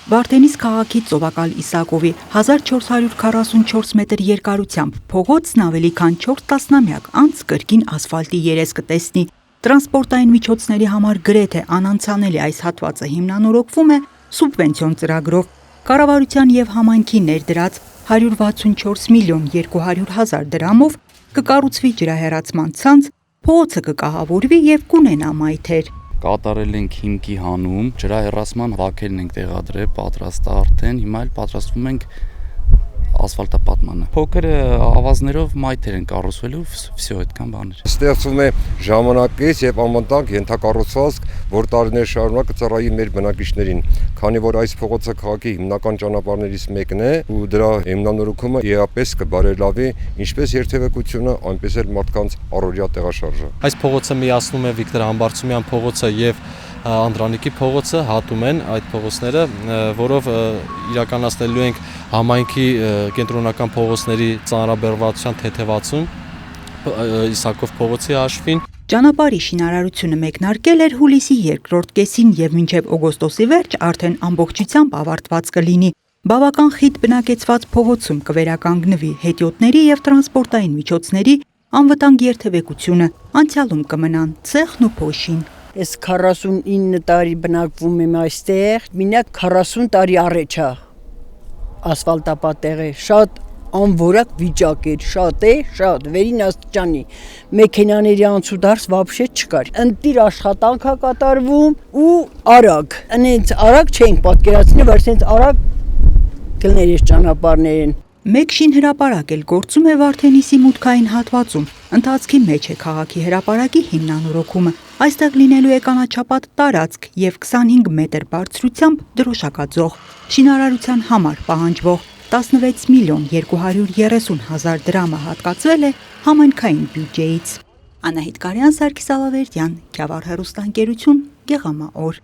Վարդենիս քաղաքի Ծովակալ Իսակովի 1444 մետր երկարությամբ փողոցն ավելի քան 4 տասնամյակ անց կրկին ասֆալտի երես կտեսնի։ Տրանսպորտային միջոցների համար գրեթե անանցանելի այս հատվածը հիմնանորոգվում է սուբվենցիոն ծրագրով։ Կառավարության եւ համայնքի ներդրած 164 միլիոն 200 հազար դրամով կկառուցվի ջրահեռացման ցանց, փողոցը կկահավորվի եւ կունենա մայթեր։ Կատարել ենք հիմքի հանում, ջրահեռացման վակելն ենք տեղադրել, պատրաստ է արդեն, հիմա էլ պատրաստվում ենք ասֆալտապատմանը։ Փոքր ավազներով մայթեր են կառուցվելու, վсё այդքան բաներ։ Ստեղծվում է ժամանակից եւ անվտանգ ենթակառուցվածք, որ տարիներ շարունակ կծառայի մեր բնակիչներին, քանի որ այս փողոցը քաղաքի հիմնական ճանապարհներից մեկն է ու դրա հիմնանորոգումը եւապես կբարելավի ինչպես երթևեկությունը, այնպես էլ մարդկանց առօրյա տեղաշարժը։ Այս փողոցը միացնում է Վիկտոր Համբարձումյան փողոցը եւ Անդրանիկի փողոցը, հատում են այդ փողոցները, որով իրականացնելու ենք համայնքի կենտրոնական փողոցների ծանրաբեռնվածության թեթևացում Իսակով փողոցի հաշվին։ Ճանապարհի շինարարությունը մեկնարկել էր հուլիսի երկրորդ կեսին եւ մինչեւ օգոստոսի վերջ արդեն ամբողջությամբ ավարտված կլինի։ Բավական խիտ բնակեցված փողոցում կվերականգնվի հետիոտների եւ տրանսպորտային միջոցների անվտանգ երթևեկությունը, անցյալում կմնան ցեխն ու փոշին։ Ես 49 տարի բնակվում եմ այստեղ, մինակ 40 տարի առաջ է ասֆալտապատեղը, շատ անորակ վիճակ էր, շատ, վերին աստիճանի, մեքենաների անցուդարձ вообще չկար, ընտիր աշխատանք է կատարվում ու արագ, այնց արագ չենք պատկերացնի, որ այնց արագ գլներ ես ճանապարհներն։ Մեկ շինհրապարակ էլ գործում է Վարդենիսի մուտքային հատվածում, ընթացքի մեջ է քաղաքի հրապարակի հիմնանորոգումը, այստեղ լինելու է կանաչապատ տարածք եւ 25 մետր բարձրությամբ դրոշակաձող, շինարարության համար պահանջվող 16 միլիոն 230 հազար դրամը հատկացվել է համայնքային բյուջեից։ Անահիտ Կարյան, Սարգիս Ալավերդյան, Գավառ հեռուստաընկերություն, Գեղամա օր։